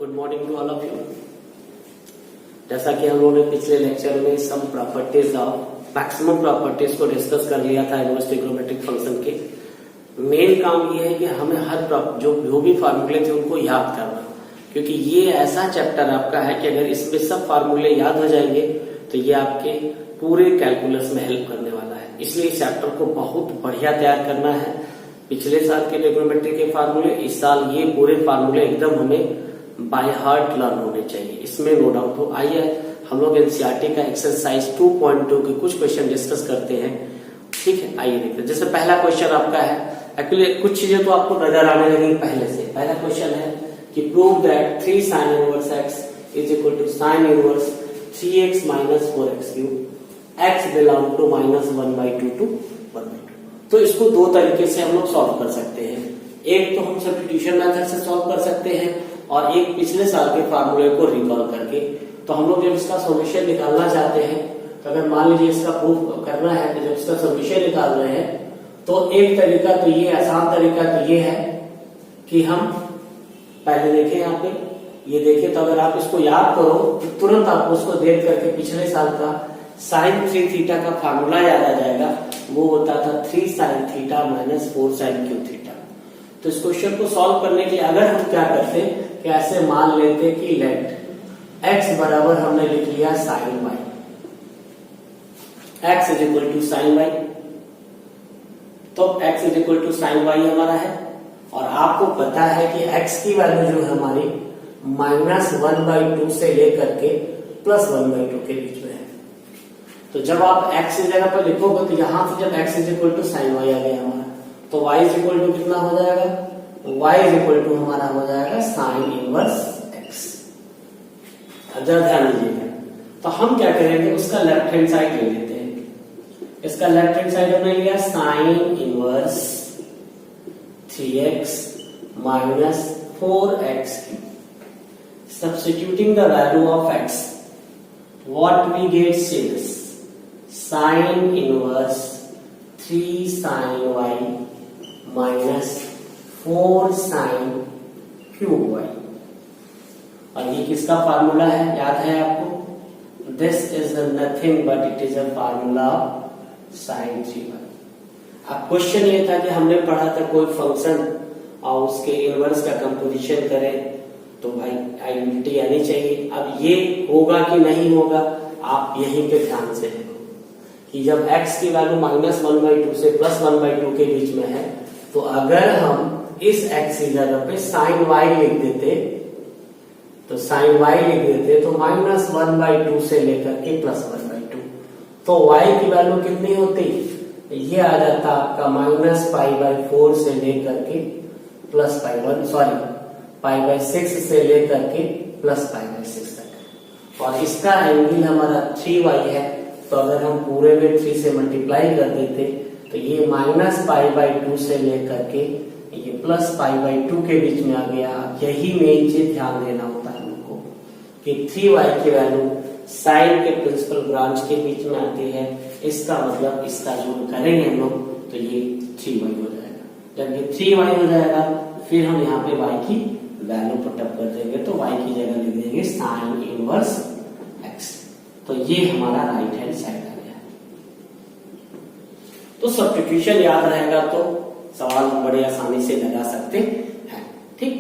Good morning to all of you. जैसा कि हम लोगों ने पिछले लेक्चर में some properties of maximum properties को डिस्कस कर लिया था इनवर्स ट्रिग्नोमेट्रिक फंक्शन के। मेन काम ये है कि हमें हर जो भी फार्मूले थे उनको याद करना, क्योंकि ये ऐसा चैप्टर आपका है कि अगर इसमें सब फार्मूले याद हो जाएंगे तो ये आपके पूरे कैलकुलस में हेल्प करने वाला है। इसलिए इस चैप्टर को बहुत बढ़िया तैयार करना है। पिछले साल के ट्रिग्नोमेट्री के फार्मूले, इस साल ये पूरे फार्मूले एकदम हमें बाय हार्ट लर्न होने चाहिए, इसमें नो डाउट हो। आइए हम लोग एनसीईआरटी का एक्सरसाइज 2.2 के कुछ क्वेश्चन डिस्कस करते हैं। ठीक है, आइए देखते हैं। जैसे पहला क्वेश्चन आपका है, एक्चुअली कुछ चीजें तो आपको नजर आने लगेंगी पहले से। पहला क्वेश्चन है कि prove that 3 sin inverse x is equal to sin inverse 3x minus 4x cube x belong to -1/2 to 1/2। तो इसको दो तरीके से हम लोग सॉल्व कर सकते हैं। एक तो हम सब्स्टिट्यूशन मेथड से सॉल्व कर सकते हैं और एक पिछले साल के फार्मूले को रिकॉल करके। तो हम लोग जब इसका सॉल्यूशन निकालना चाहते हैं, तो अगर मान लीजिए इसका प्रूफ करना है, तो जब इसका सॉल्यूशन निकाल रहे हैं तो एक तरीका तो ये, आसान तरीका तो ये है कि हम पहले देखें यहाँ पे, ये देखें तो अगर आप इसको याद करो तो तुरंत आपको उसको देख करके पिछले साल का sin 3 थीटा का फार्मूला याद आ जाएगा। वो होता था 3 sin theta minus 4 sin cube theta. तो इस क्वेश्चन को सॉल्व करने के लिए अगर हम क्या करते कि ऐसे मान लेते कि लेट x बराबर हमने लिख लिया sin y, x is equal to sin y। तो x is equal to sin y हमारा है और आपको पता है कि x की वैल्यू जो है हमारी -1/2 से लेकर के +1/2 के बीच में है। तो जब आप x की जगह पर लिखोगे तो यहां से जब x is equal to sin y आ गया हमारा, तो y इज इक्वल टू कितना हो जाएगा, y इज इक्वल टू हमारा हो जाएगा sin इनवर्स x। जरा ध्यान दीजिएगा। तो हम क्या करेंगे, उसका लेफ्ट हैंड साइड ले लेते हैं। इसका लेफ्ट हैंड साइड हमने लिया sin inverse 3x minus 4x cube. Substituting the value of x, what we get is sin inverse 3 sin y minus 4 sin cube y। और ये किसका फार्मूला है, याद है आपको? This is nothing but it is a formula of sin 3y। अब question ये था कि हमने पढ़ा था कोई फंक्शन और उसके इनवर्स का कंपोजिशन करें तो भाई आइडेंटिटी आनी चाहिए। अब ये होगा कि नहीं होगा, आप यहीं पे ध्यान से देखो कि जब x की वैल्यू -1/2 से +1/2 के बीच में है, तो अगर हम इस x की जगह पे sin y लिख देते, तो sin y लिख देते तो -1/2 से लेकर के +1/2, तो y की वैल्यू कितनी होती, ये आ जाता आपका -π/4 से लेकर के π/6 से लेकर के +π/6 तक। और इसका एंगल हमारा 3y है, तो अगर हम पूरे में 3 से मल्टीप्लाई कर देते तो ये -π/2 से लेकर के ये +π/2 के बीच में आ गया। यही मेन चीज ध्यान देना होता है हमको कि 3y की वैल्यू साइन के प्रिंसिपल ब्रांच के बीच में आती है। इसका मतलब इसका जो करेंगे हम लोग तो ये 3y हो जाएगा। जब ये 3y हो जाएगा फिर हम यहाँ पे y की वैल्यू पुटअप कर देंगे, तो y की जगह लिख देंगे sin इनवर्स x। तो ये हमारा राइट हैंड साइड आ गया। तो सब्स्टिट्यूशन याद रहेगा तो सवाल हम बड़े आसानी से लगा सकते हैं। ठीक,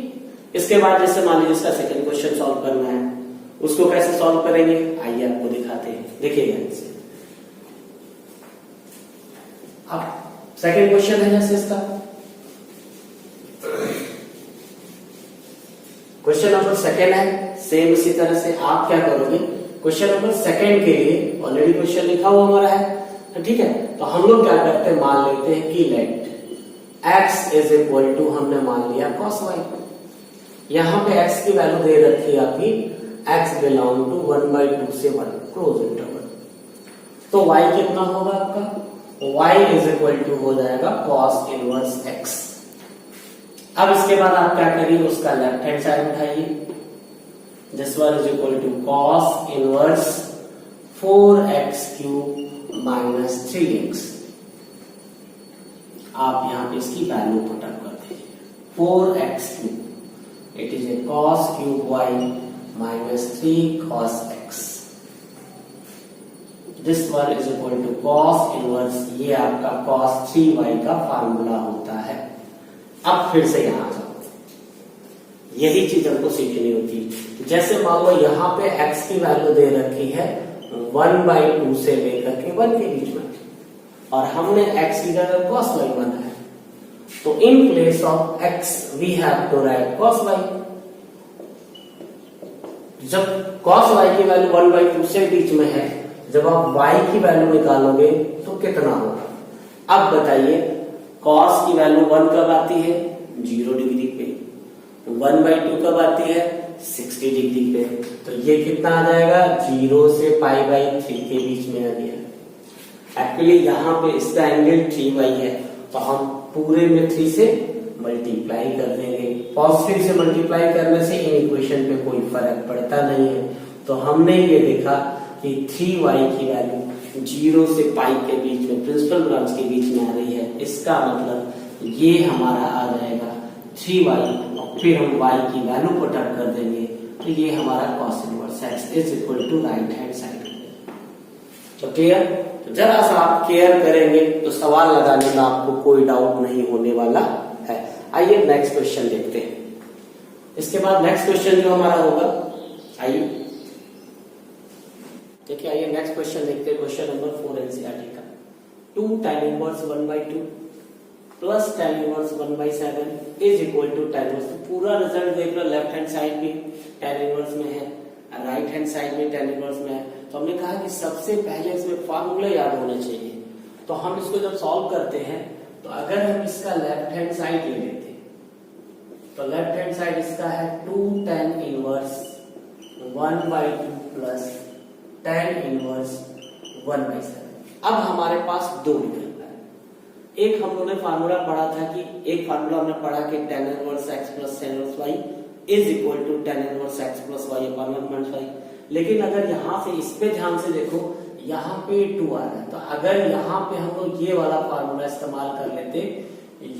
इसके बाद जैसे मान लीजिए इसका सेकंड क्वेश्चन सॉल्व करना है, उसको कैसे सॉल्व करेंगे आइए आपको दिखाते हैं। देखिएगा इसे। अब सेकंड क्वेश्चन है जैसे इसका क्वेश्चन नंबर सेकंड है, सेम इसी तरह से आप क्या करोगे, क्वेश्चन नंबर सेकंड के लिए ऑलरेडी क्वेश्चन लिखा हुआ हमारा है, ठीक है। तो हम लोग क्या करते हैं, मान लेते हैं कि let x is equal to, हमने मान लिया cos y। यहां पे x की वैल्यू दे रखी है आपकी x बिलोंग टू 1/2 से 1 क्लोज इंटरवल। तो y कितना होगा आपका, y इज इक्वल टू हो जाएगा cos इनवर्स x। अब इसके बाद आप क्या करिए, उसका लेफ्ट हैंड साइड उठाइए, this one is equal to cos inverse 4x cube minus 3x। आप यहां पे इसकी वैल्यू पुट अप कर दीजिए 4x cube it is a cos cube y minus 3 cos x। This one is equal to cos inverse, ये आपका cos 3y का formula होता है। अब फिर से यहां जाओ, यही चीज हमको सीखनी होती है। जैसे मान लो यहाँ पे x की वैल्यू दे रखी है 1/2 से लेकर के 1 के बीच में, और हमने x की जगह cos y बनाया, तो in place of x we have to write cos y। जब cos y की वैल्यू 1/2 से बीच में है, जब आप y की वैल्यू निकालोगे तो कितना होगा? अब बताइए, cos की वैल्यू 1 कब आती है? 0 डिग्री पे। 1/2 कब आती है? 60 डिग्री पे। तो ये कितना आ जाएगा? 0 से π/3 के बीच में आ गया। एक्चुअली यहाँ पे इसका एंगल 3y है, तो हम पूरे में 3 से मल्टीप्लाई कर देंगे। पॉजिटिव से मल्टीप्लाई करने से इन इक्वेशन पे कोई फर्क पड़ता नहीं है। तो हमने ये देखा कि 3y की वैल्यू 0 से π के बीच में, प्रिंसिपल ब्रांच के बीच में आ रही है। इसका मतलब ये हमारा आ जाएगा 3y, और फिर हम y की वैल्यू पुट अप कर देंगे, तो ये हमारा cos inverse x is equal to right hand side. तो क्लियर? तो जरा सा आप केयर करेंगे तो सवाल लगाने में आपको कोई डाउट नहीं होने वाला है। आइए नेक्स्ट क्वेश्चन देखते हैं। इसके बाद नेक्स्ट क्वेश्चन जो हमारा होगा, आइए देखिए, आइए नेक्स्ट क्वेश्चन देखते हैं। क्वेश्चन नंबर 4 एनसीईआरटी का। 2 tan inverse 1/2 plus tan inverse 1/7 is equal to tan inverse. पूरा रिजल्ट देख लो, लेफ्ट हैंड साइड भी tan इनवर्स में है, राइट हैंड साइड में tan इनवर्स में है। तो हमने कहा कि सबसे पहले इसमें फार्मूला याद होने चाहिए। तो हम इसको जब सॉल्व करते हैं, तो अगर हम इसका लेफ्ट हैंड साइड ले लेते हैं, तो लेफ्ट हैंड साइड इसका है 2 tan inverse 1/2 plus tan inverse 1/7। अब हमारे पास दो विकल्प है। एक हम लोगों ने फार्मूला पढ़ा था कि एक फार्मूला हमने पढ़ा कि tan inverse x plus tan inverse y is equal to tan inverse x plus y upon 1/5। लेकिन अगर यहाँ से इस पे ध्यान से देखो, यहाँ पे 2 आ रहा है, तो अगर यहाँ पे हम लोग ये वाला फार्मूला इस्तेमाल कर लेते,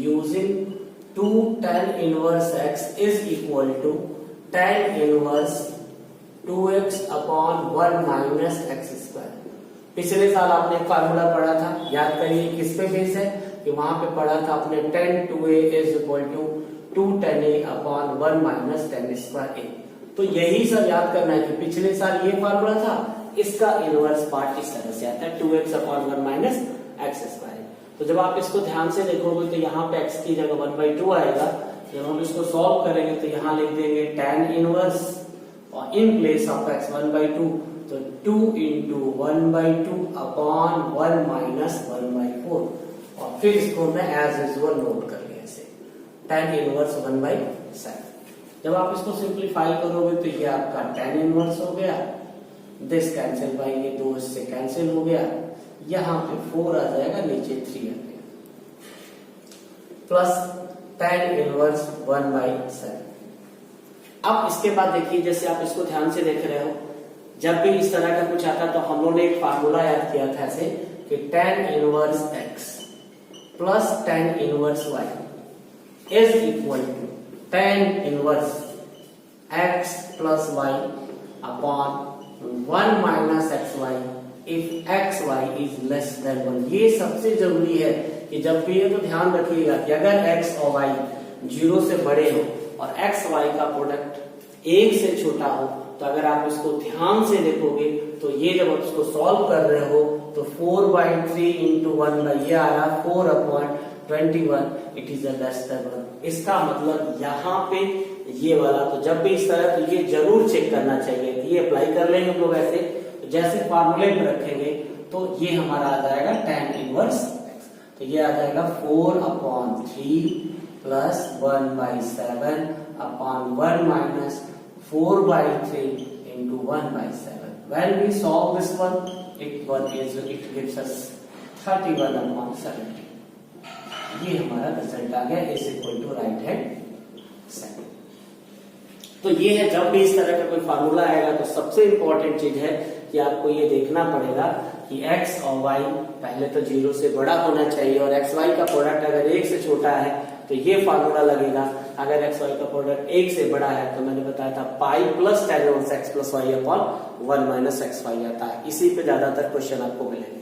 using 2 tan inverse x is equal to tan inverse 2x upon 1 minus x square. पिछले साल आपने एक फार्मूला पढ़ा था, याद करिए किस पे बेस है, कि वहां पे पढ़ा था आपने tan 2a is equal to 2 tan a upon 1 minus tan square a। तो यही सब याद करना है कि पिछले साल ये फार्मूला था, इसका इनवर्स पार्ट इस तरह से आता है 2x upon 1 minus x square. तो जब आप इसको ध्यान से देखोगे तो यहाँ पे x की जगह 1/2 आएगा। जब हम इसको सॉल्व करेंगे तो यहाँ लिख देंगे tan इनवर्स, और इन प्लेस ऑफ x 1/2, तो 2 into 1/2 अपॉन 1 माइनस 1/4, और फिर इसको मैं एज यूजुअल नोट कर लिया ऐसे tan इनवर्स 1/7। जब आप इसको सिंप्लीफाई करोगे तो ये आपका tan इनवर्स हो गया, दिस कैंसिल बाय ये 2 इससे कैंसिल हो गया, यहाँ पे 4 आ जाएगा, नीचे 3 आ गया, प्लस tan इनवर्स 1/7। अब इसके बाद देखिए, जैसे आप इसको ध्यान से देख रहे हो, जब भी इस तरह का कुछ आता तो हम लोगों ने एक फार्मूला याद किया था ऐसे कि tan inverse x plus tan inverse y is equal to tan inverse x plus y upon 1 minus xy if xy is less than 1। ये सबसे जरूरी है कि जब भी, ये तो ध्यान रखिएगा कि अगर x और y 0 से बड़े हो और x y का प्रोडक्ट 1 से छोटा हो, तो अगर आप इसको ध्यान से देखोगे तो ये जब आप इसको सॉल्व कर रहे हो तो 4/3 इंटू 1 ये आ रहा 4/21, इट इज लेस देन 1। इसका मतलब यहाँ पे ये वाला, तो जब भी इस तरह, तो ये जरूर चेक करना चाहिए कि ये अप्लाई कर लेंगे हम लोग ऐसे, तो जैसे फार्मूले में रखेंगे तो ये हमारा आ जाएगा tan इनवर्स x। तो ये आ जाएगा 4/3 plus 1/7 upon 1 minus 4/3 into 1/7. When we solve this one, it gives us 31/70. ये हमारा रिजल्ट आ गया, is equal to right hand side. तो ये है, जब भी इस तरह का कोई फार्मूला आएगा तो सबसे इंपॉर्टेंट चीज है कि आपको ये देखना पड़ेगा कि x और y पहले तो 0 से बड़ा होना चाहिए और x y का प्रोडक्ट अगर 1 से छोटा है तो ये फार्मूला लगेगा। अगर x y का प्रोडक्ट 1 से बड़ा है तो मैंने बताया था pi plus tan inverse x plus y upon 1 minus x y आता है। इसी पे ज्यादातर क्वेश्चन आपको मिलेंगे।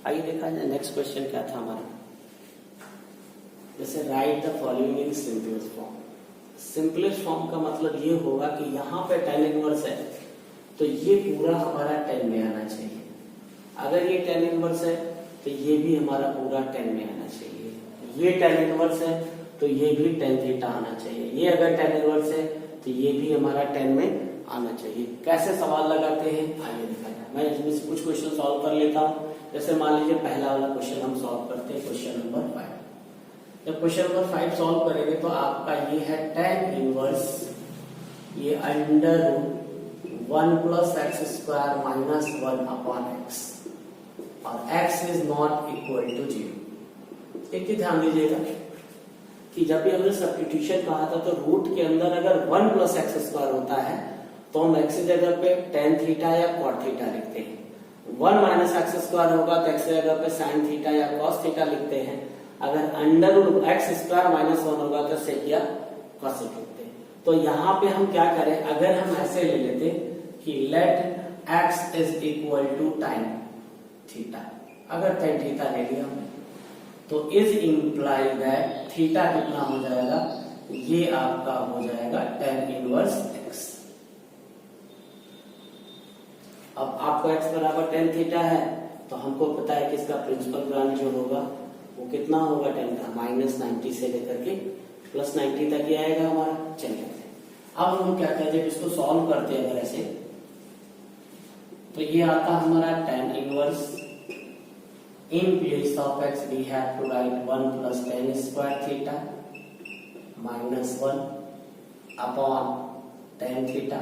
आइए देखा जाए नेक्स्ट क्वेश्चन क्या था हमारा। जैसे right the following in simplest form. Simplest form का मतलब ये होगा कि यहाँ पे tan इनवर्स है तो ये पूरा हमारा 10 में आना चाहिए। अगर ये tan इनवर्स है तो ये भी हमारा पूरा 10 में आना चाहिए। ये tan इनवर्स है तो ये भी tan थीटा आना चाहिए। ये अगर tan इनवर्स है तो ये भी हमारा 10 में आना चाहिए। कैसे सवाल लगाते हैं आइए देखा जाए। मैं इसमें से कुछ क्वेश्चन सॉल्व कर लेता हूँ। जैसे मान लीजिए पहला वाला क्वेश्चन हम सॉल्व करते हैं, क्वेश्चन नंबर 5। जब क्वेश्चन नंबर 5 सॉल्व करेंगे तो आपका ये है tan इनवर्स ये under 1 plus x square minus 1 upon x और x is not equal to 0। एक ही ध्यान दीजिएगा कि जब भी हमने सब्स्टिट्यूशन कहा था तो रूट के अंदर अगर 1 प्लस एक्स स्क्वायर होता है तो हम x की जगह पे tan थीटा या cot थीटा लिखते हैं। 1 माइनस एक्स स्क्वायर होगा तो x की जगह पे sin थीटा या cos थीटा लिखते हैं। अगर अंडर एक्स स्क्वायर माइनस 1 होगा तो sec या cosec लिखते हैं। तो यहाँ पे हम क्या करें, अगर हम ऐसे ले लेते कि let x is equal to tan theta, अगर tan थीटा ले लिया हमने तो इज इम्प्लाई दैट थीटा कितना हो जाएगा, ये आपका हो जाएगा tan इनवर्स x। अब आपको x बराबर tan थीटा है तो हमको पता है कि इसका प्रिंसिपल ब्रांच जो होगा वो कितना होगा tan का, -90 से लेकर के +90 तक ही आएगा हमारा। चलिए अब हम क्या कहते हैं, इसको सॉल्व करते हैं। अगर ऐसे तो ये आता हमारा tan inverse in place of x we have to write 1 plus tan square theta minus 1 upon tan theta.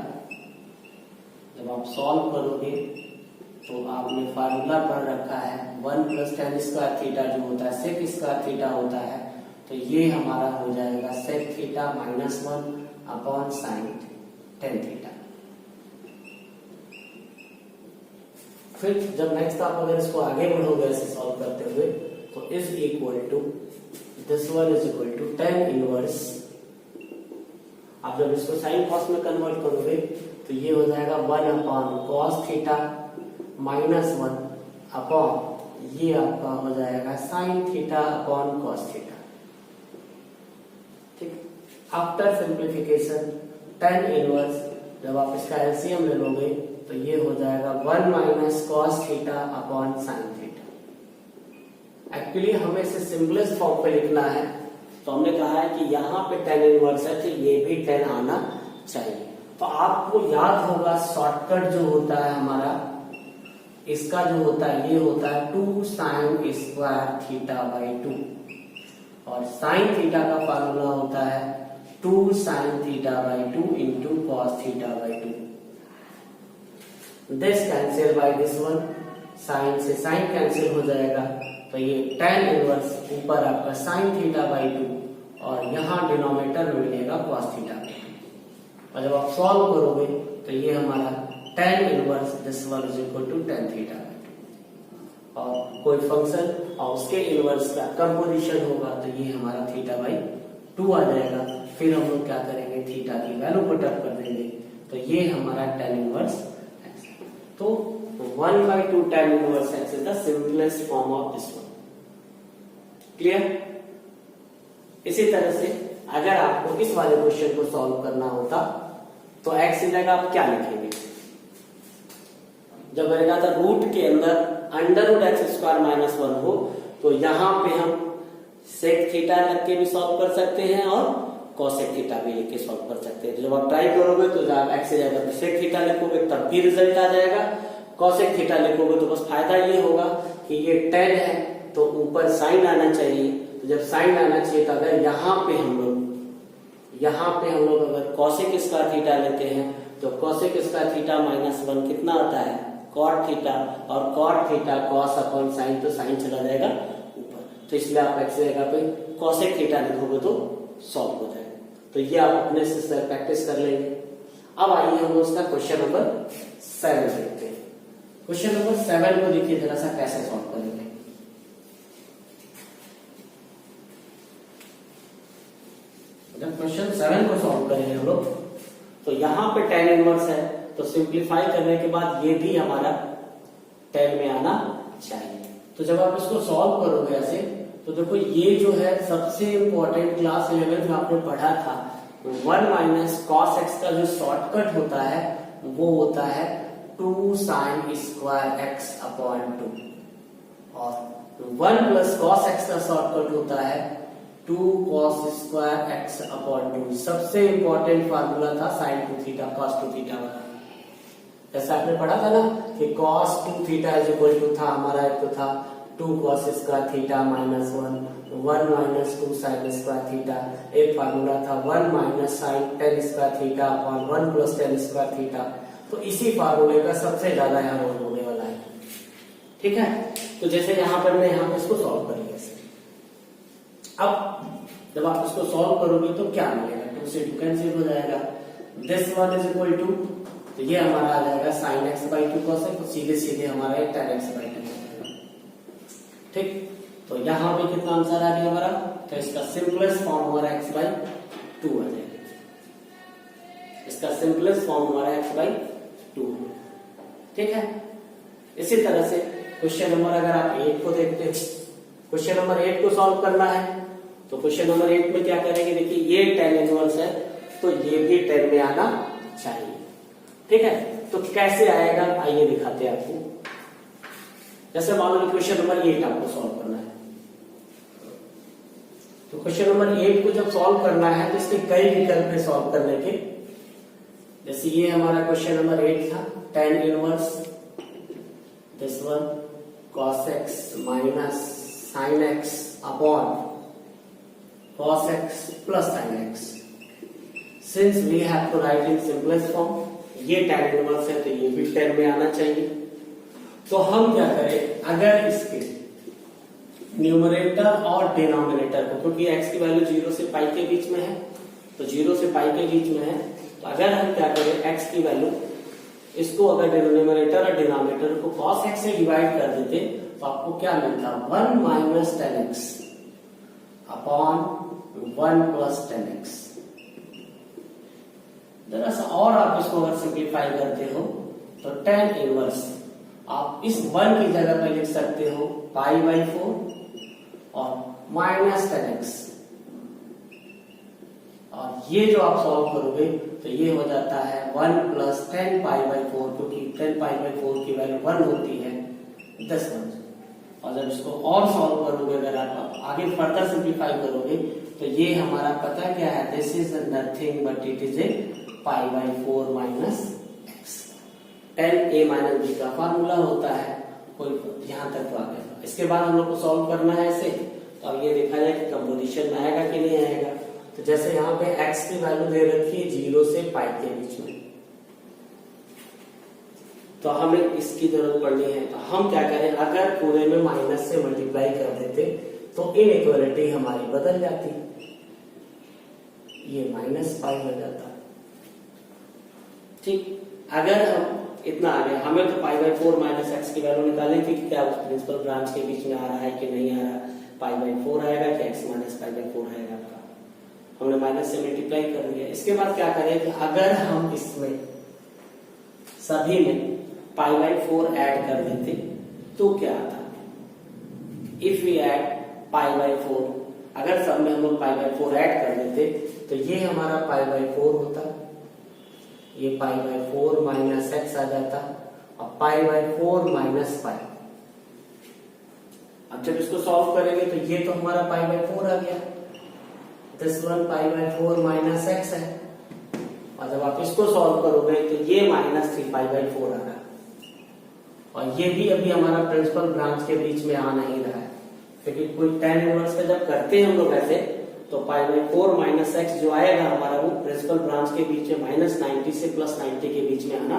जब आप सॉल्व करोगे तो आपने फार्मूला पढ़ रखा है 1 प्लस tan स्क्वायर थीटा जो होता है sec स्क्वायर थीटा होता है, तो ये हमारा हो जाएगा sec theta minus 1 upon sin tan theta. फिर जब नेक्स्ट आप अगर इसको आगे बढ़ोगे ऐसे सॉल्व करते हुए तो is equal to this one is equal to tan inverse. आप जब इसको साइन कॉस में कन्वर्ट करोगे तो ये हो जाएगा 1 upon cos theta minus 1 upon ये आपका हो जाएगा sin theta upon cos theta. ठीक, आफ्टर सिंप्लीफिकेशन tan इनवर्स जब आप इसका एलसीएम ले लोगे तो ये हो जाएगा 1 minus cos theta upon sin theta. Actually हमें इसे सिंपलेस्ट फॉर्म पे लिखना है तो हमने कहा है कि यहाँ पे tan इनवर्स है तो ये भी tan आना चाहिए। तो आपको याद होगा शॉर्टकट जो होता है हमारा, इसका जो होता है ये होता है 2 sin स्क्वायर थीटा बाई 2 और sin थीटा का फार्मूला होता है 2 sin theta by 2 into cos theta by 2। This cancel by this one, sine से साइन कैंसिल हो जाएगा तो ये tan इनवर्स ऊपर आपका sin थीटा बाई 2 और यहाँ डिनोमिनेटर में मिलेगा cos थीटा बाई 2। और जब आप सॉल्व करोगे तो ये हमारा tan inverse this one is equal to tan theta by 2 और कोई फंक्शन और उसके इनवर्स का कंपोजिशन होगा तो ये हमारा थीटा बाई 2 आ जाएगा। फिर हम लोग क्या करेंगे, थीटा की वैल्यू पुट अप कर देंगे तो ये हमारा tan इनवर्स। तो 1/2 tan inverse x is the simplest form of this one. Clear? इसी तरह से अगर आपको इस वाले क्वेश्चन को सॉल्व करना होता तो x की जगह आप क्या लिखेंगे, जब मैंने कहा था रूट के अंदर under root x square minus 1 हो तो यहाँ पे हम सेक थीटा रख के भी सॉल्व कर सकते हैं और कॉसेक थीटा भी लिख के सॉल्व कर सकते हैं। जब आप ट्राई करोगे तो जब एक्स की जगह पे सेक थीटा लिखोगे तब भी रिजल्ट आ जाएगा, कॉसेक थीटा लिखोगे तो बस फायदा ये होगा कि ये tan है तो ऊपर साइन आना चाहिए। तो जब साइन आना चाहिए तो अगर यहाँ पे हम लोग अगर कॉसेक स्क्वायर थीटा लेते हैं तो कॉसेक स्क्वायर थीटा माइनस 1 कितना आता है कॉट थीटा और cot theta cos upon sine, तो साइन चला जाएगा ऊपर। तो इसलिए आप एक्स जगह पे कॉसेक थीटा लिखोगे तो सॉल्व हो जाएगा। तो ये आप अपने से प्रैक्टिस कर लेंगे। अब आइए हम उसका क्वेश्चन नंबर 7 देखते हैं। क्वेश्चन नंबर 7 को देखिए जरा सा कैसे सॉल्व करेंगे। जब क्वेश्चन 7 को सॉल्व करेंगे हम लोग, तो यहां पे tan इनवर्स है, तो सिंप्लीफाई करने के बाद ये भी हमारा tan में आना चाहिए। तो जब आप इसको सॉल्व करोगे ऐसे, तो देखो ये जो है सबसे इंपॉर्टेंट क्लास 11 में आपने पढ़ा था, 1 माइनस कॉस एक्स का जो शॉर्टकट होता है वो होता है 2 साइन स्क्वायर एक्स अपॉन 2, और 1 प्लस कॉस एक्स का शॉर्टकट होता है 2 कॉस स्क्वायर एक्स अपॉन 2। सबसे इंपॉर्टेंट फार्मूला था साइन 2 थीटा कॉस 2 थीटा वाला। जैसा आपने पढ़ा था ना कि cos 2 theta is equal to था हमारा, एक तो था 2 cos square theta minus 1 minus 2 sine square theta, एक फार्मूला था 1 minus sine tan square theta upon 1 plus tan square theta. तो इसी फार्मूले का सबसे ज्यादा यहाँ रोल होने वाला है, ठीक है। तो जैसे यहाँ पर मैं यहाँ पे इसको सॉल्व करेंगे। अब जब आप इसको सॉल्व करोगे तो क्या मिलेगा, 2 से 2 कैंसिल हो जाएगा, this one is equal to, तो ये हमारा आ जाएगा sine x by 2 cos x, तो सीधे सीधे हमारा tan एक्स बाई 2 हो जाएगा, ठीक। तो यहाँ पे कितना आंसर आ गया हमारा, तो इसका सिंपलेस्ट फॉर्म हमारा x बाई 2 आ जाएगा, इसका सिंपलेस्ट फॉर्म हमारा x बाई 2, ठीक है। इसी तरह से क्वेश्चन नंबर अगर आप 8 को देखते हैं, क्वेश्चन नंबर 8 को सॉल्व करना है, तो क्वेश्चन नंबर 8 में क्या करेंगे, देखिए ये tan इनवर्स है, तो ये भी tan में आना चाहिए, ठीक है। तो कैसे आएगा आइए दिखाते हैं आपको। जैसे मान लो क्वेश्चन नंबर 8 आपको सॉल्व करना है, तो क्वेश्चन नंबर 8 को जब सॉल्व करना है तो इसके कई विकल्प है सॉल्व करने के। जैसे ये हमारा क्वेश्चन नंबर 8 था, tan inverse this one cos x minus sin x upon cos x plus sin x। Since we have to write in simplest form, ये tan इनवर्स है तो ये भी tan में आना चाहिए। तो हम क्या करें, अगर इसके न्यूमरेटर और डिनोमिनेटर को, क्योंकि x की वैल्यू 0 से पाई के बीच में है, तो 0 से पाई के बीच में है, तो अगर हम क्या करें x की वैल्यू, इसको अगर न्यूमरेटर और डिनोमिनेटर को cos x से डिवाइड कर देते तो आपको क्या मिलता, 1 minus tan x upon 1 plus tan x। जरा सा और आप इसको अगर सिंप्लीफाई करते हो तो tan इनवर्स आप इस 1 की जगह पे लिख सकते हो पाई बाई 4 और माइनस tan x, और ये जो आप सॉल्व करोगे तो ये हो जाता है 1 प्लस 10 पाई बाई 4, क्योंकि 10 पाई बाई 4 की वैल्यू 1 होती है 10 वन। और जब इसको और सॉल्व करोगे, अगर आप आगे फर्दर सिंप्लीफाई करोगे तो ये हमारा पता क्या है, this is nothing but it is A pi by 4 minus x. tan a minus b का फार्मूला होता है, कोई यहां तक तो आ गया। इसके बाद हम लोग को सॉल्व करना है ऐसे, तो अब ये देखा जाए कि कंपोजिशन में आएगा कि नहीं आएगा। तो जैसे यहाँ पे x की वैल्यू दे रखी है 0 से पाई के बीच में, तो हमें इसकी जरूरत पड़नी है। तो हम क्या करें, अगर पूरे में माइनस से मल्टीप्लाई कर देते तो इनइक्वालिटी हमारी बदल जाती, ये माइनस पाई हो जाता, ठीक। अगर हम इतना आ गया, हमें तो पाई बाई 4 माइनस एक्स की वैल्यू निकालनी थी कि क्या उस प्रिंसिपल ब्रांच के बीच में आ रहा है कि नहीं आ रहा, पाई बाई 4 आएगा कि एक्स माइनस पाई बाई 4 आएगा आपका, हमने माइनस से मल्टीप्लाई कर दिया। इसके बाद क्या करें कि अगर हम इसमें सभी में पाई बाई 4 ऐड कर देते तो क्या आता, if we add pi by 4, अगर सब में हम लोग पाई बाई 4 ऐड कर देते तो ये हमारा पाई बाई 4 होता, ये पाई बाई 4 माइनस एक्स आ जाता, और पाई बाई 4 माइनस पाई। अब जब इसको सॉल्व करेंगे तो ये तो हमारा पाई बाई 4 आ गया, this one pi by 4 minus x है, और जब आप इसको सॉल्व करोगे तो ये माइनस 3 पाई बाई 4 आ रहा है, और ये भी अभी हमारा प्रिंसिपल ब्रांच के बीच में आ नहीं रहा है, क्योंकि कोई tan इनवर्स का जब करते हैं हम लोग ऐसे, तो पाई बाई 4 माइनस एक्स जो आएगा हमारा वो प्रिंसिपल ब्रांच के बीच में माइनस 90 से प्लस 90 के बीच में आना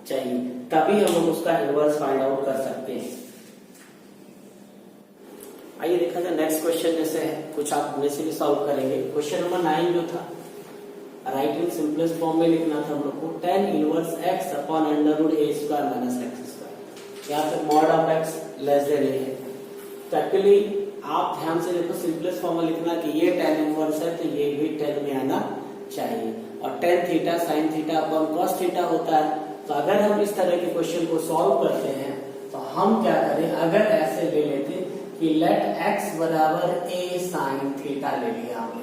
चाहिए, तभी हम लोग उसका इनवर्स फाइंड आउट कर सकते हैं। आइए देखा जाए नेक्स्ट क्वेश्चन जैसे है, कुछ आप में से भी सॉल्व करेंगे। क्वेश्चन नंबर 9 जो था, राइट इन सिंपलेस्ट फॉर्म में लिखना था हम लोग को, tan inverse x upon under root a square minus x square. या फिर mod of x less than a है। तो एक्चुअली आप ध्यान से देखो, सिंपलेस्ट फॉर्मूला लिखना कि ये tan इनवर्स है तो ये भी tan में आना चाहिए, और tan theta sin theta upon cos theta होता है। तो अगर हम इस तरह के क्वेश्चन को सॉल्व करते हैं तो हम क्या करें, अगर ऐसे ले लेते कि लेट x बराबर a sin थीटा ले लिया हमने,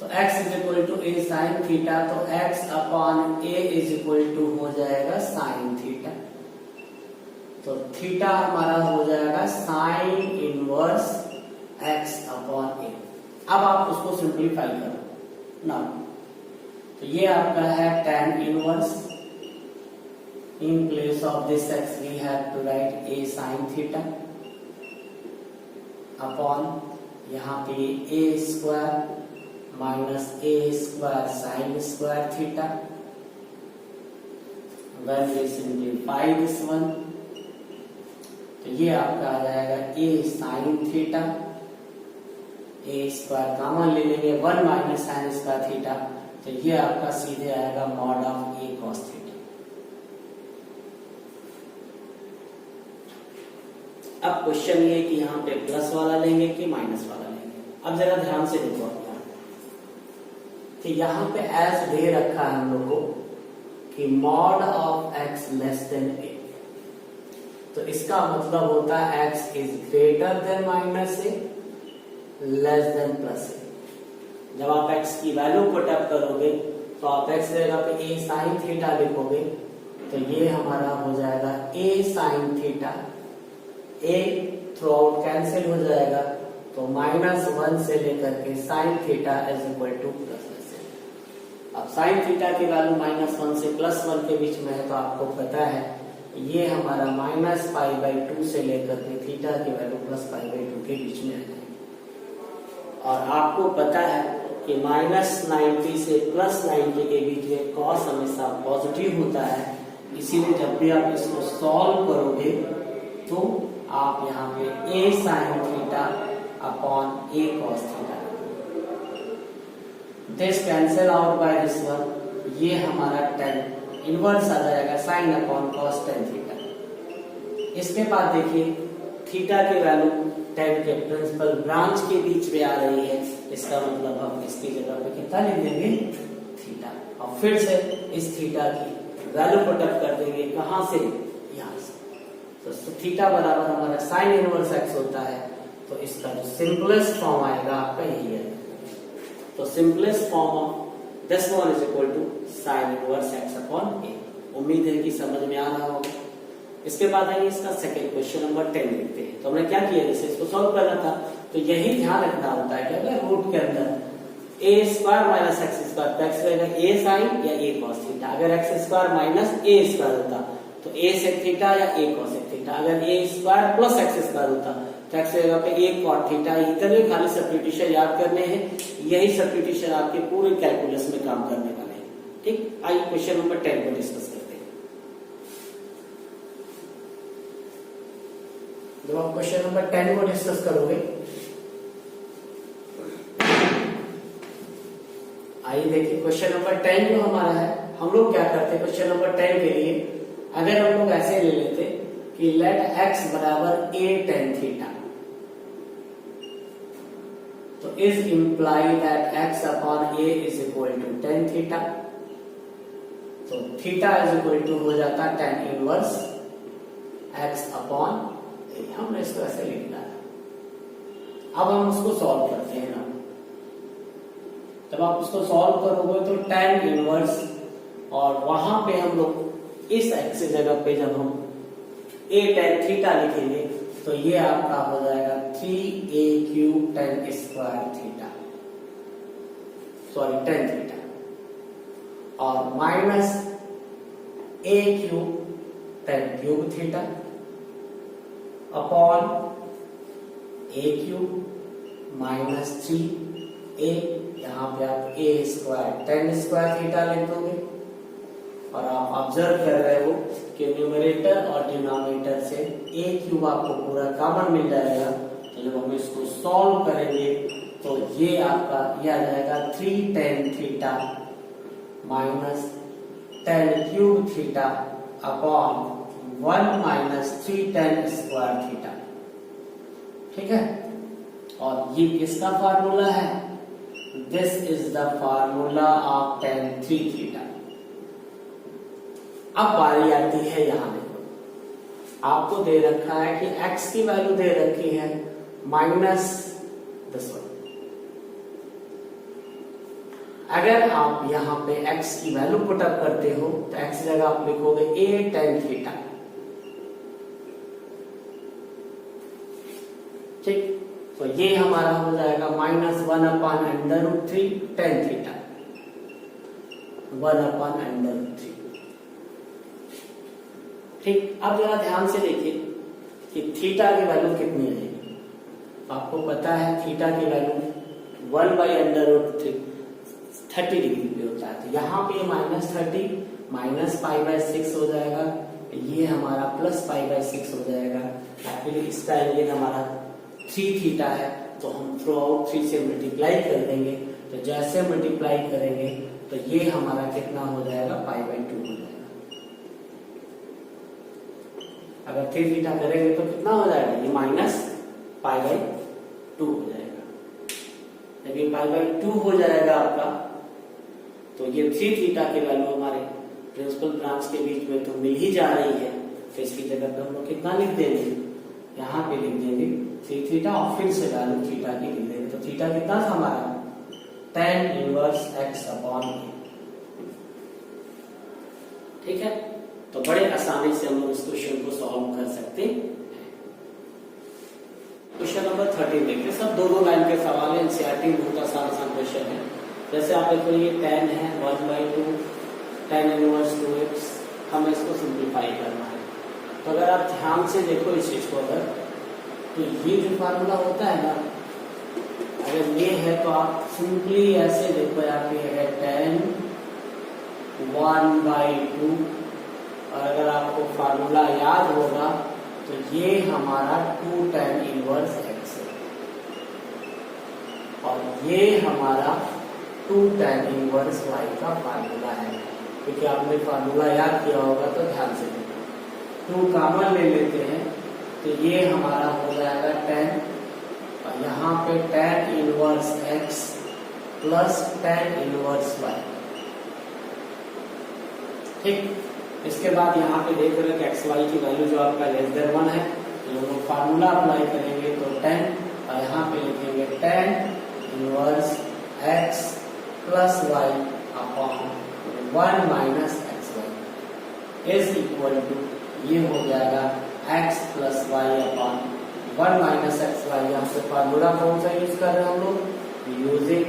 तो x is equal to a sin theta, तो x upon a is equal to हो जाएगा sin थीटा। तो थीटा हमारा हो जाएगा sine inverse x upon a। अब आप उसको सिंप्लीफाई करो ना, तो ये आपका है tan inverse, in place of this x we have to write a sin theta upon यहाँ पे a square minus a square sine square theta. when we simplify this one, तो ये आपका आ जाएगा a sine theta, a square common ले लेंगे, 1 minus sign square theta, तो ये आपका सीधे आएगा mod of a cos theta. अब क्वेश्चन ये कि यहाँ पे प्लस वाला लेंगे कि माइनस वाला लेंगे। अब जरा ध्यान से देखो, कि यहाँ पे एज दे रखा है हम लोग को कि mod of x less than a, तो इसका मतलब होता है x is greater than minus a less than plus a। जब आप x की वैल्यू पुट अप करोगे तो आप x जगह पे a sin थीटा लिखोगे, तो ये हमारा हो जाएगा a sin theta, a through out cancel हो जाएगा, तो -1 से लेकर के sin theta is equal to plus. अब sin थीटा की वैल्यू -1 से +1 के बीच में है, तो आपको पता है ये हमारा -π/2 से लेकर के थीटा की वैल्यू +π/2 के बीच में है। और आपको पता है कि -90 से +90 के बीच में cos हमेशा पॉजिटिव होता है, इसीलिए जब भी आप इसको सॉल्व करोगे तो आप यहाँ पे a sin theta upon a cos theta, this cancel out by this one, ये हमारा tan इनवर्स आ जाएगा sin upon cos tan theta. इसके बाद देखिए थीटा की वैल्यू tan के प्रिंसिपल ब्रांच के बीच में आ रही है, इसका मतलब हम इसकी जगह पे कितना लिख देंगे, थीटा, और फिर से इस थीटा की वैल्यू पुट अप कर देंगे, कहां से, यहां से। तो थीटा बराबर हमारा sin इनवर्स x होता है, तो इसका जो सिंपलेस्ट फॉर्म आएगा आपका यही है। तो simplest form of this one is equal to sine inverse x upon a। उम्मीद है कि समझ में आ रहा होगा। इसके बाद आइए इसका सेकंड क्वेश्चन नंबर 10 लिखते हैं। तो हमने क्या किया, जैसे इसको सॉल्व करना था, तो यही ध्यान रखना होता है कि अगर रूट के अंदर a square minus x square, तो x रहेगा a साइन या a cos थीटा। अगर x square minus a square होता तो a sec थीटा या a cos थीटा। अगर a square plus x square होता तो x जगह पे a cot थीटा। इतने खाली सब्स्टिट्यूशन याद करने हैं, यही सब्स्टिट्यूशन आपके पूरे कैलकुलस में काम करने वाले हैं। ठीक, आइए क्वेश्चन नंबर 10 को डिस्कस करते हैं। जब आप क्वेश्चन नंबर 10 को डिस्कस करोगे, आइए देखिए क्वेश्चन नंबर 10 जो हमारा है, हम लोग क्या करते हैं क्वेश्चन नंबर 10 के लिए, अगर हम लोग ऐसे ले लेते कि लेट x बराबर a tan थीटा, तो is imply that x upon a is equal to tan theta. तो थीटा इज इक्वल टू हो जाता है tan inverse x upon a। हमने इसको ऐसे लिखना है। अब हम उसको सॉल्व करते हैं ना, जब आप उसको सॉल्व करोगे तो tan इनवर्स, और वहां पे हम लोग इस x जगह पे जब हम a tan थीटा लिखेंगे तो ये आपका हो जाएगा 3a cube tan square theta, sorry tan theta, और minus a cube tan cube theta upon a cube minus 3a, यहाँ पे आप a square tan square theta लिख दोगे। और आप ऑब्जर्व कर रहे हो कि न्यूमरेटर और डिनोमिनेटर से a क्यूब आपको पूरा कॉमन मिल जाएगा। तो जब हम इसको सॉल्व करेंगे तो ये आपका ये आ जाएगा 3 tan theta minus tan cube theta upon 1 minus 3 tan square theta. ठीक है, और ये किसका फार्मूला है? This is the formula of tan 3 theta. अब बारी आती है, यहां देखो आपको दे रखा है कि x की वैल्यू दे रखी है माइनस 10। अगर आप यहां पे x की वैल्यू पुटअप करते हो तो x की जगह आप लिखोगे a tan थीटा। ठीक, तो ये हमारा हो जाएगा -1/√3 tan थीटा, 1/√3। ठीक, अब जरा ध्यान से देखिए कि थीटा की वैल्यू कितनी रहेगी। आपको पता है थीटा की वैल्यू 1/√3 30 डिग्री पे होता है, तो यहाँ पे -30 माइनस π/6 हो जाएगा, ये हमारा प्लस π/6 हो जाएगा। एक्चुअली इसका एंगल हमारा 3 थीटा है, तो हम थ्रू आउट 3 से मल्टीप्लाई कर देंगे। तो जैसे मल्टीप्लाई करेंगे तो ये हमारा कितना हो जाएगा, π/2 हो जाएगा। अगर 3 थीटा करेंगे तो कितना हो जाएगा, ये -π/2 हो जाएगा। जब ये π/2 हो जाएगा आपका, तो ये 3 थीटा की वैल्यू हमारे प्रिंसिपल ब्रांच के बीच में तो मिल ही जा रही है, तो इसकी जगह पे हम लोग कितना लिख देंगे, यहाँ पे लिख देंगे 3 थीटा और फिर से वैल्यू थीटा की लिख देंगे। तो थीटा कितना था हमारा, tan इनवर्स x/a। ठीक है, तो बड़े आसानी से हम लोग इस क्वेश्चन को सॉल्व कर सकते हैं। क्वेश्चन नंबर 13 देखिए, सब 2-2 लाइन के सवाल है, एनसीईआरटी में बहुत आसान क्वेश्चन है। जैसे आप देखो ये tan है 1/2 tan इनवर्स 2x, हमें इसको सिंप्लीफाई करना है। तो अगर आप ध्यान से देखो इस चीज को, अगर तो ये जो फार्मूला होता है ना, अगर ये है तो आप सिंपली ऐसे देखो, यहाँ पे है tan 1/2, और अगर आपको फार्मूला याद होगा तो ये हमारा 2 tan इनवर्स x है, और ये हमारा 2 tan इनवर्स y का फार्मूला है। क्योंकि आपने फार्मूला याद किया होगा तो ध्यान से देखो, 2 कॉमन ले लेते हैं तो ये हमारा हो जाएगा tan, और यहाँ पे tan inverse x plus tan inverse y। ठीक, इसके बाद यहाँ पे देख रहे हैं कि एक्स वाई की वैल्यू जो आपका <1 है, तो हम लोग फार्मूला अप्लाई करेंगे तो tan, और यहाँ पे लिखेंगे tan inverse x plus y upon 1 minus xy is equal to, ये हो जाएगा x plus y upon 1 minus xy। यहाँ से फार्मूला कौन सा यूज कर रहे हैं हम लोग, using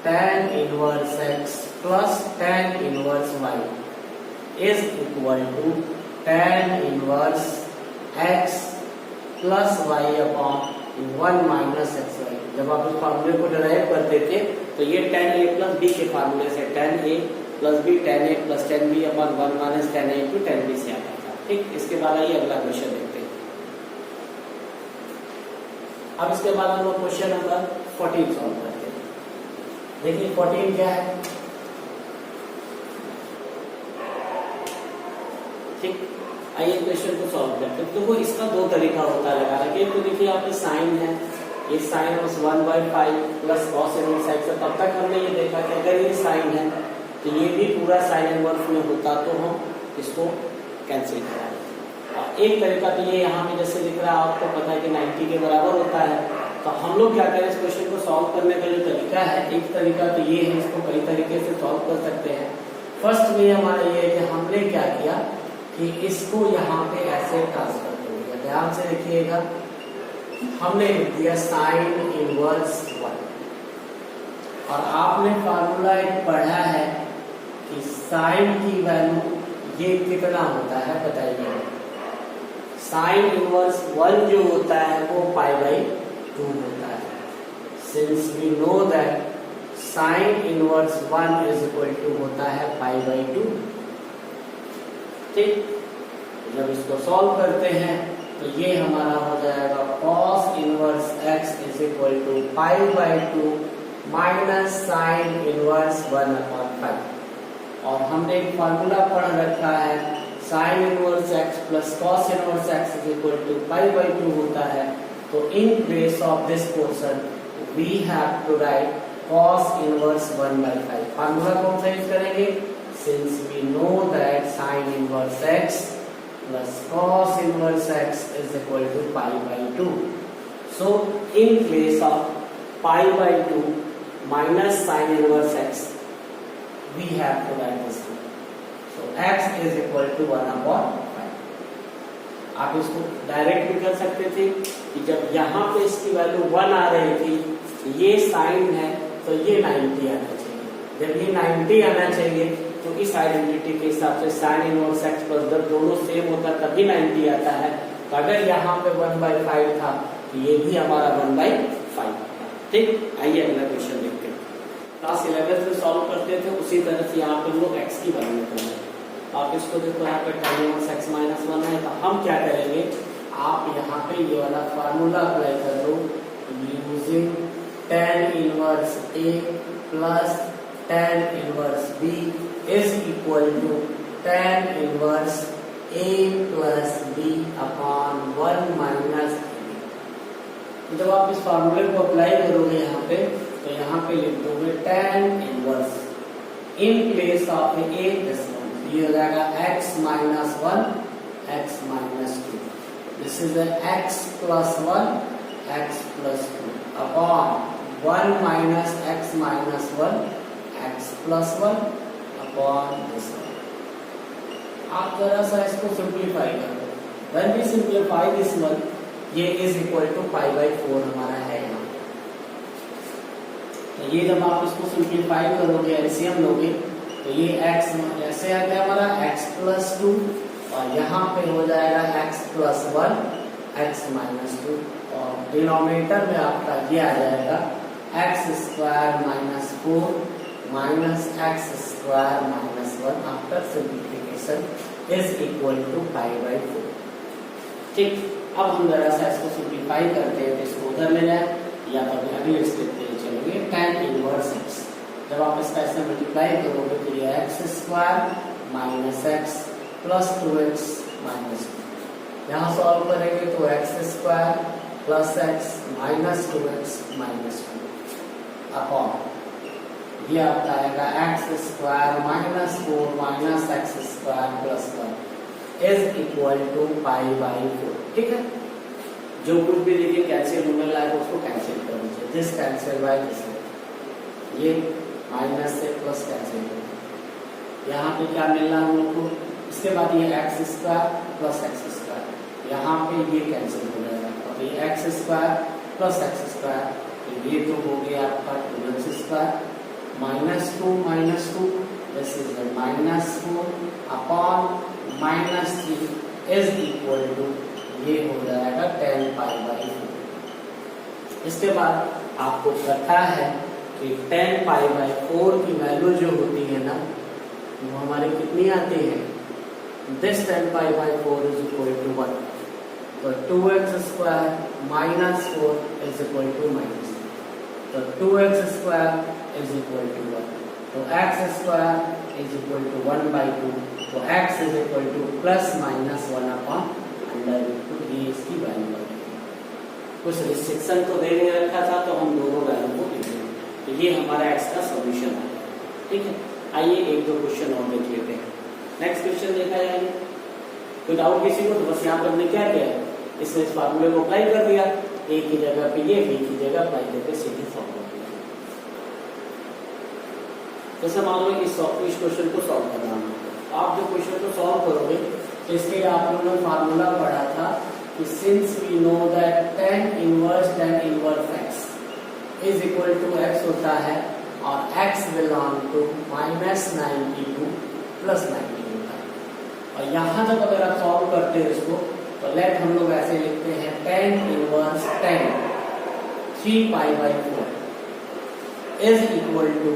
tan inverse x plus tan inverse y is equal to tan inverse x plus y upon 1 minus xy। जब आप इस फार्मूले को डिराइव करते थे तो ये tan a प्लस b के फार्मूले से tan a plus b tan a plus tan b upon 1 minus tan a to tan b से आता था। ठीक, इसके बाद आइए अगला क्वेश्चन देखते हैं। अब इसके बाद हम लोग क्वेश्चन नंबर 14 सॉल्व करते हैं। देखिए 14 क्या है। ठीक, आइए क्वेश्चन को सॉल्व करते हैं। तो वो इसका 2 तरीका होता है लगाने के। तो देखिए यहाँ पे साइन है, ये साइन उस 1/5 प्लस कॉस इनवर्स x है। तब तक हमने ये देखा कि अगर ये साइन है तो ये भी पूरा साइन इनवर्स में होता तो हम इसको कैंसिल कराएंगे। और एक तरीका तो ये यहाँ पे जैसे दिख रहा है, आपको पता है कि 90 के बराबर होता है। तो हम लोग क्या करें, इस क्वेश्चन को सॉल्व करने का जो तरीका है, एक तरीका तो ये है, इसको कई तरीके से सॉल्व कर सकते हैं। फर्स्ट में हमारा ये है कि हमने क्या किया कि इसको यहाँ पे ऐसे ट्रांसफर कर दिया। ध्यान से देखिएगा, हमने लिख दिया साइन इनवर्स 1, और आपने फार्मूला एक पढ़ा है कि साइन की वैल्यू ये कितना होता है बताइए। साइन इनवर्स 1 जो होता है वो π/2 होता है। Since we know that sine inverse 1 is equal to होता है π/2। ठीक, जब इसको सॉल्व करते हैं तो ये हमारा हो जाएगा cos inverse x is equal to π/2 minus sine inverse 1/5। और हमने एक फार्मूला पढ़ रखा है sine inverse x plus cos inverse x is equal to pi by 2 होता है, तो in place of this portion we have to write cos inverse 1/5। Formula कौन सा यूज करेंगे? Since we know that sine inverse x plus cos inverse x is equal to pi by 2, so in place of pi by 2 minus sin inverse x we have to write this one. So x is equal to 1/5. आप इसको direct भी कर सकते थे कि जब यहाँ पे इसकी वैल्यू 1 आ रही थी, ये साइन है तो ये 90 आना चाहिए। जब ये 90 आना चाहिए तो इस आइडेंटिटी के हिसाब से साइन इनवर्स एक्स प्लस जब दोनों सेम होता है तभी 90 आता है। तो अगर यहाँ पे 1/5 था तो ये भी हमारा 1/5। ठीक, आइए अगला क्वेश्चन देखते हैं। क्लास 11 में सॉल्व करते थे उसी तरह से यहाँ पे हम लोग x की वैल्यू कर रहे हैं। आप इसको देखो, यहाँ पे tan इनवर्स x माइनस 1 है, तो हम क्या करेंगे, आप यहाँ पे ये वाला फार्मूला अप्लाई कर दो using tan inverse a plus tan inverse b is equal to tan inverse a plus b upon 1 minus. जब आप इस फार्मूले को अप्लाई करोगे यहाँ पे, तो यहाँ पे लिख दोगे tan inverse in place of a this one, ये हो जाएगा x minus 1 x minus 2, this is x plus 1 x plus 2 upon 1 minus x minus 1 x plus 1 upon this one. आप जरा सा इसको सिंप्लीफाई करो, when we simplify this one, ये is equal to pi by 4 हमारा है यहाँ। तो ये जब आप इसको सिंप्लीफाई करोगे, एलसीएम लोगे, तो ये x ऐसे आ गया हमारा x प्लस 2 और यहाँ पे हो जाएगा x प्लस 1 x माइनस 2 और डिनोमिनेटर में आपका ये आ जाएगा x square minus 4 minus x square minus 1 after simplification is equal to pi by 4। ठीक, अब हम जरा सा इसको सिंप्लीफाई करते हैं, तो इसको उधर ले जाए या तो अगले स्टेप पे चलेंगे। tan इनवर्स x, जब आप इसका ऐसे मल्टीप्लाई करोगे तो ये x square minus x plus 2x minus 2, यहाँ सॉल्व करेंगे तो x square plus x minus 2x minus 2 upon ये आपका आएगा x square minus 4 minus x square plus 1 is equal to pi by 4। ठीक है, जो कुछ भी देखिए कैंसिल होने लायक उसको कैंसिल कर दीजिए, दिस कैंसिल बाय दिस, ये माइनस से प्लस कैंसिल हो। यहाँ पे क्या मिल रहा है हम लोग को, इसके बाद ये x square plus x square, यहाँ पे ये कैंसिल हो जाएगा, और ये x square plus x square, तो ये तो हो गया आपका 2x square minus 2 this is minus 4 upon minus 3 is equal to ये हो जाएगा 10 पाई बाई 4। इसके बाद आपको पता है कि 10 पाई बाई 4 की वैल्यू जो होती है ना, वो हमारी कितनी आती है, this 10 pi by 4 is equal to 1, तो 2x square minus 4 is equal to minus, तो 2x square is equal to 1, तो x square is equal to 1/2, तो x is equal to plus minus 1 upon under root 2, ये इसकी value है। कुछ restriction तो दे नहीं रखा था, तो हम दोनों वैल्यू को लिख देंगे, तो ये हमारा x का सॉल्यूशन है। ठीक है, आइए एक दो क्वेश्चन और देख लेते हैं। नेक्स्ट क्वेश्चन देखा जाएगा, कोई डाउट किसी को, तो बस यहाँ पर हमने क्या किया है, इसमें इस फार्मूले को अप्लाई कर दिया, a की जगह पे ये, b की जगह अप्लाई करके सीधे सॉल्व कर दिया। जैसे मान लो इस क्वेश्चन को सॉल्व करना है, आप जो क्वेश्चन को सॉल्व करोगे तो इसके लिए आप लोगों ने फार्मूला पढ़ा था कि since we know that tan inverse x is equal to x होता है और x बिलोंग टू -90 टू +90 होता है। और यहाँ तक अगर आप सॉल्व करते हैं इसको, तो लेट हम लोग ऐसे लिखते हैं tan inverse 3 pi by 4 is equal to,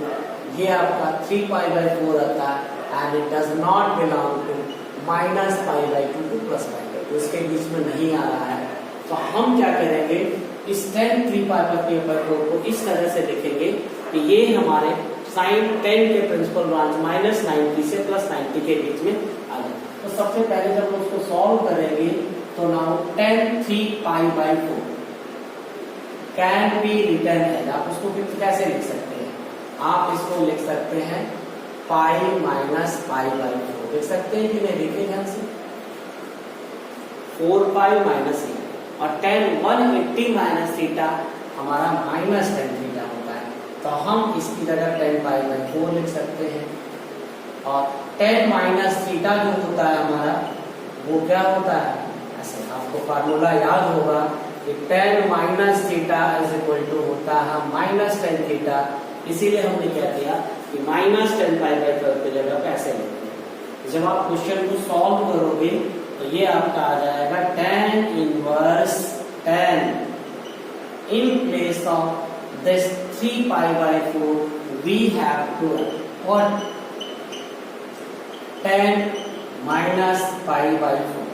ये आपका 3 पाई बाई 4 आता है and it does not belong to -π/2 to +π/2, इसके बीच में नहीं आ रहा है। तो हम क्या करेंगे, इस tan 3 π/4 को इस तरह से लिखेंगे कि ये हमारे sin 10 के प्रिंसिपल ब्रांच -90 से +90 के बीच में आ जाए। तो सबसे पहले जब हम उसको सॉल्व करेंगे तो now tan 3π/4 can be written as, आप उसको कैसे लिख सकते हैं, आप इसको लिख सकते हैं पाई माइनस π/4, देख सकते हैं कि नहीं, देखिए ध्यान से 4π माइनस और tan 180 माइनस थीटा हमारा माइनस tan थीटा होता है, तो हम इसकी जगह tan π/4 लिख सकते हैं। और tan माइनस थीटा जो होता है हमारा वो क्या होता है, ऐसे आपको फार्मूला याद होगा कि tan minus theta is equal to होता है माइनस tan थीटा, इसीलिए हमने क्या किया कि माइनस tan π/4 की जगह पे ऐसे लिखेंगे। जब आप क्वेश्चन को सॉल्व करोगे तो ये आपका आ जाएगा tan inverse tan in place of this 3π/4 we have to or tan minus π/4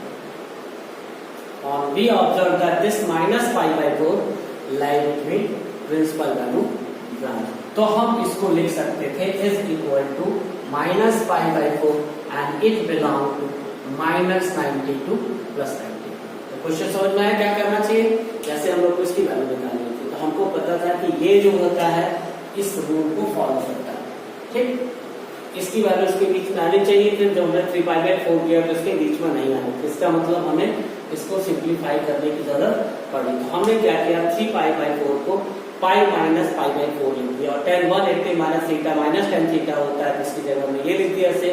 and we observe that this minus π/4 lie between principal value branch, तो हम इसको लिख सकते थे is equal to minus π/4 and it belong to minus 92 plus 90। तो question समझ में आया क्या करना चाहिए, जैसे हम लोग को इसकी वैल्यू निकालनी थी तो हमको पता था कि ये जो होता है इस रूल को फॉलो करता है, ठीक, इसकी वैल्यू इसके बीच में आनी चाहिए, फिर जब हमने 3π/4 किया तो इसके बीच में नहीं आनी, इसका मतलब हमें इसको सिंप्लीफाई करने की जरूरत पड़ी। तो हमने क्या किया 3π/4 को पाई माइनस π/4 लिख दिया और tan 180 minus theta minus tan theta होता है, इसकी जगह हमने ये लिख दिया ऐसे,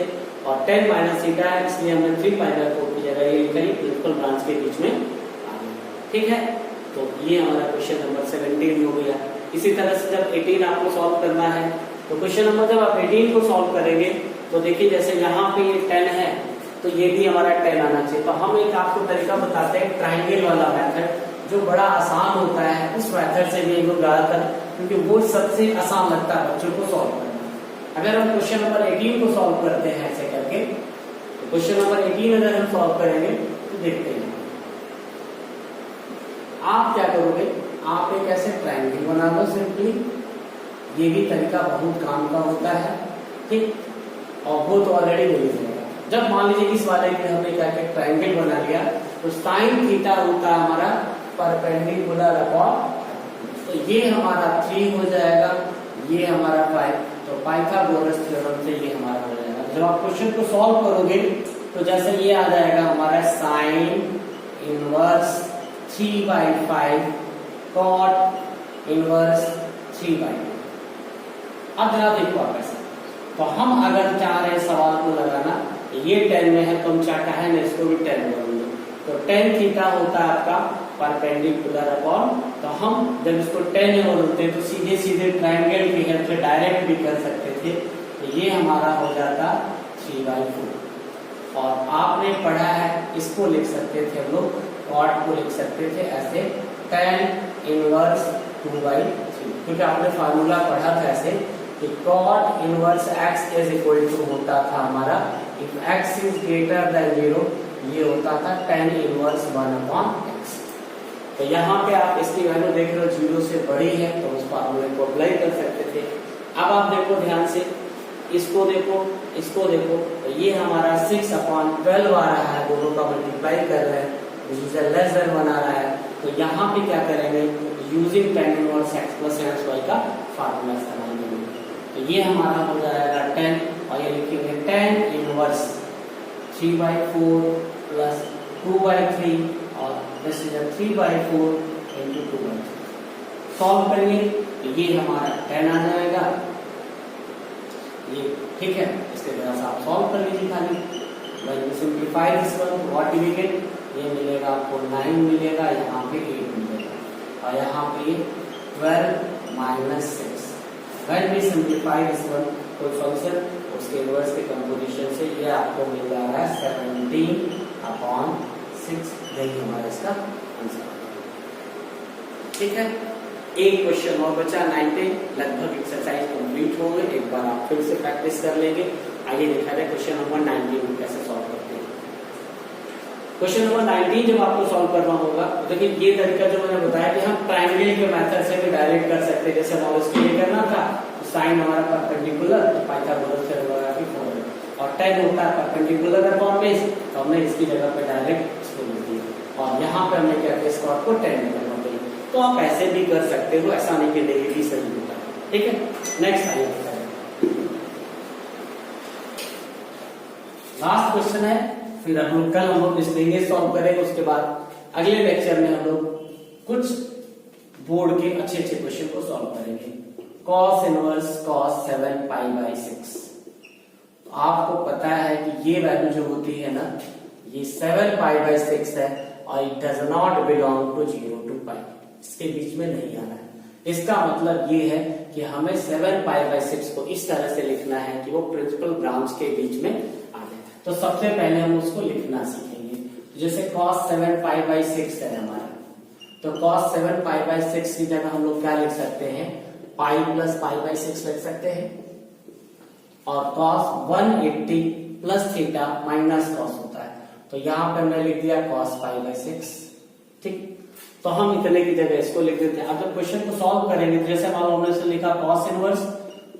और tan माइनस थीटा है इसलिए हमने 3π/4 की जगह ये लिखा, प्रिंसिपल ब्रांच के बीच में आ गया, ठीक है। तो ये हमारा क्वेश्चन नंबर 17 हो गया। इसी तरह से जब 18 आपको सॉल्व करना है तो क्वेश्चन नंबर जब आप 18 को सॉल्व करेंगे तो देखिए जैसे यहाँ पे ये 10 है तो ये भी हमारा 10 आना चाहिए। तो हम एक आपको तरीका बताते हैं ट्राइंगल वाला मेथड, जो बड़ा आसान होता है, उस मेथड से भी लोग ज्यादातर, क्योंकि वो सबसे आसान लगता है बच्चों को सॉल्व करना। अगर हम क्वेश्चन नंबर 18 को सॉल्व करते हैं ऐसे करके, तो क्वेश्चन नंबर 18 अगर हम सॉल्व करेंगे तो देखते हैं आप क्या करोगे, आप एक ऐसे ट्राइंगल बना लो सिंपली, ये भी तरीका बहुत काम का होता है, ठीक, और वो तो ऑलरेडी मिल जाएगा। जब मान लीजिए इस वाले में हमने क्या किया ट्राइंगल बना लिया तो साइन थीटा होता है हमारा परपेंडिकुलर अपॉन, तो ये हमारा 3 हो जाएगा, ये हमारा 5, तो पाइथागोरस थ्योरम से ये हमारा हो जाएगा। जब आप क्वेश्चन को सॉल्व करोगे तो जैसे ये आ जाएगा हमारा साइन इनवर्स 3/5 कॉट इनवर्स 3/2। अब जरा देखो आप ऐसा, तो हम अगर चाह रहे सवाल को लगाना, ये 10 में है तो हम चाहता है ना इसको भी 10 करेंगे, तो tan थीटा होता है आपका परपेंडिकुलर अपॉन, तो हम जब इसको 10 बोलते हैं तो सीधे सीधे ट्राइंगल की हेल्प से डायरेक्ट भी कर सकते थे, तो ये हमारा हो जाता 3/4। और आपने पढ़ा है इसको लिख सकते थे हम लोग, कॉट को लिख सकते थे ऐसे tan इनवर्स 2/3, क्योंकि आपने फार्मूला पढ़ा था ऐसे कि cot inverse x is equal to होता था हमारा if x is greater than 0, ये होता था tan इनवर्स 1/x। तो यहाँ पे आप इसकी वैल्यू देख रहे हो 0 से बड़ी है तो उस फार्मूले को अप्लाई कर सकते थे। अब आप देखो ध्यान से, इसको देखो, इसको देखो, तो ये हमारा 6/12 आ रहा है, दोनों का मल्टीप्लाई कर रहे हैं, लेस देन 1 आ रहा है, तो यहाँ पे क्या करेंगे using tan inverse x plus y का फार्मूला इस्तेमाल करेंगे, तो ये हमारा हो जाएगा 10 और ये लिखेंगे tan इनवर्स 3/4 प्लस 2/3 और दिस इज 3/4 into 2/3। सॉल्व करेंगे तो ये हमारा 10 आ जाएगा, ये ठीक है, इसके वजह से आप सॉल्व कर लीजिए खाली। When you simplify this one what do we get, ये मिलेगा आपको 9 मिलेगा, यहाँ पे 8 मिलेगा और यहाँ पे 12 minus 6। When we simplify this one कोई फंक्शन उसके इनवर्स के कंपोजिशन से ये आपको मिल जा रहा है 17/6, यही हमारा इसका आंसर, ठीक है। एक क्वेश्चन और बचा 19, लगभग एक्सरसाइज कंप्लीट हो गई, एक बार आप फिर से प्रैक्टिस कर लेंगे। आइए देखा जाए क्वेश्चन नंबर 19 को कैसे सॉल्व करते हैं। क्वेश्चन नंबर 19 जब आपको सॉल्व करना होगा तो देखिए ये तरीका जो मैंने बताया कि हम ट्राइंगल के मेथड से भी डायरेक्ट कर सकते हैं, जैसे हमें इसके लिए करना था साइन हमारा परपेंडिकुलर, पाइथागोरस थ्योरम लगा के फॉर्मूला, और 10 होता है परपेंडिकुलर अपॉन बेस, तो हमने इसकी जगह पे डायरेक्ट इसको लिख दिया और यहाँ पे हमने क्या किया, स्क्वायर को 10 में कन्वर्ट किया। तो आप ऐसे भी कर सकते हो, ऐसा नहीं कि नहीं भी सही होता है। ठीक है, नेक्स्ट आइए लास्ट क्वेश्चन है, फिर हम लोग कल हम लोग मिसलेनियस सॉल्व करेंगे। उसके बाद अगले लेक्चर में हम लोग कुछ बोर्ड के अच्छे अच्छे क्वेश्चन को सॉल्व करेंगे। cos inverse cos 7 pi by 6। तो आपको पता है कि ये वैल्यू जो होती है ना, ये 7 पाई बाई 6 है और it does not belong to 0 to pi, इसके बीच में नहीं आना है। इसका मतलब ये है कि हमें 7 पाई बाई 6 को इस तरह से लिखना है कि वो प्रिंसिपल ब्रांच के बीच में आ जाए। तो सबसे पहले हम उसको लिखना सीखेंगे। जैसे cos 7 पाई बाई 6 है हमारा, तो cos 7 पाई बाई 6 की जगह हम लोग क्या लिख सकते हैं, पाई प्लस पाई बाई 6 लिख सकते हैं। और cos 180 plus theta minus cos होता है, तो यहाँ पे हमने लिख दिया cos पाई बाई 6। ठीक, तो हम इतने की जगह इसको लिख देते हैं। अगर क्वेश्चन को सॉल्व करेंगे तो जैसे मान लो हमने से लिखा cos inverse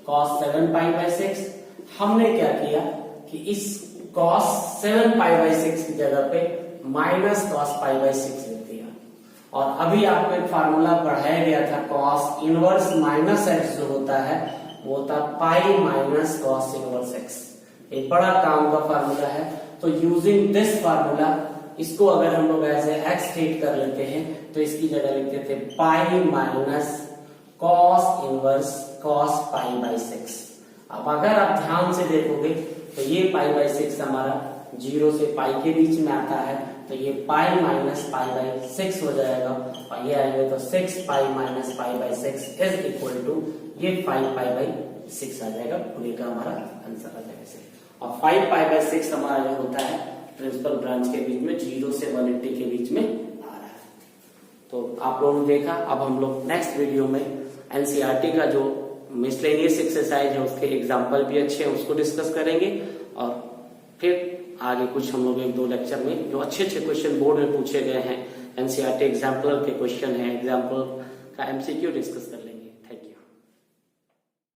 cos 7 pi by 6, हमने क्या किया कि इस cos 7 पाई बाई 6 की जगह पे माइनस cos पाई बाई 6 लिख दिया। और अभी आपको एक फार्मूला पढ़ाया गया था, cos इनवर्स माइनस x जो होता है वो होता pi minus cos inverse x। एक बड़ा काम का फार्मूला है। तो यूजिंग दिस फार्मूला, इसको अगर हम लोग ऐसे x ट्रीट कर लेते हैं तो इसकी जगह लिख देते pi minus cos inverse cos pi by 6। अब अगर आप ध्यान से देखोगे तो ये पाई बाई 6 हमारा 0 से पाई के बीच में आता है, तो ये पाई माइनस पाई बाई 6 हो जाएगा और ये आएगा तो 6 pi minus pi by 6 is equal to ये 5 पाई बाई 6 आ जाएगा। पूरे का हमारा आंसर आ जाएगा इसे। और 5 पाई बाई 6 हमारा जो होता है प्रिंसिपल ब्रांच के बीच में 0 से 180 के बीच में आ रहा है। तो आप लोगों ने देखा। अब हम लोग नेक्स्ट वीडियो में एनसीईआरटी का जो मिसलेनियस एक्सरसाइज है उसके एग्जाम्पल भी अच्छे हैं उसको डिस्कस करेंगे। और फिर आगे कुछ हम लोग 1-2 लेक्चर में जो अच्छे अच्छे क्वेश्चन बोर्ड में पूछे गए हैं, एनसीईआरटी एग्जाम्पल के क्वेश्चन है, एग्जाम्पल का एमसीक्यू डिस्कस कर लेंगे।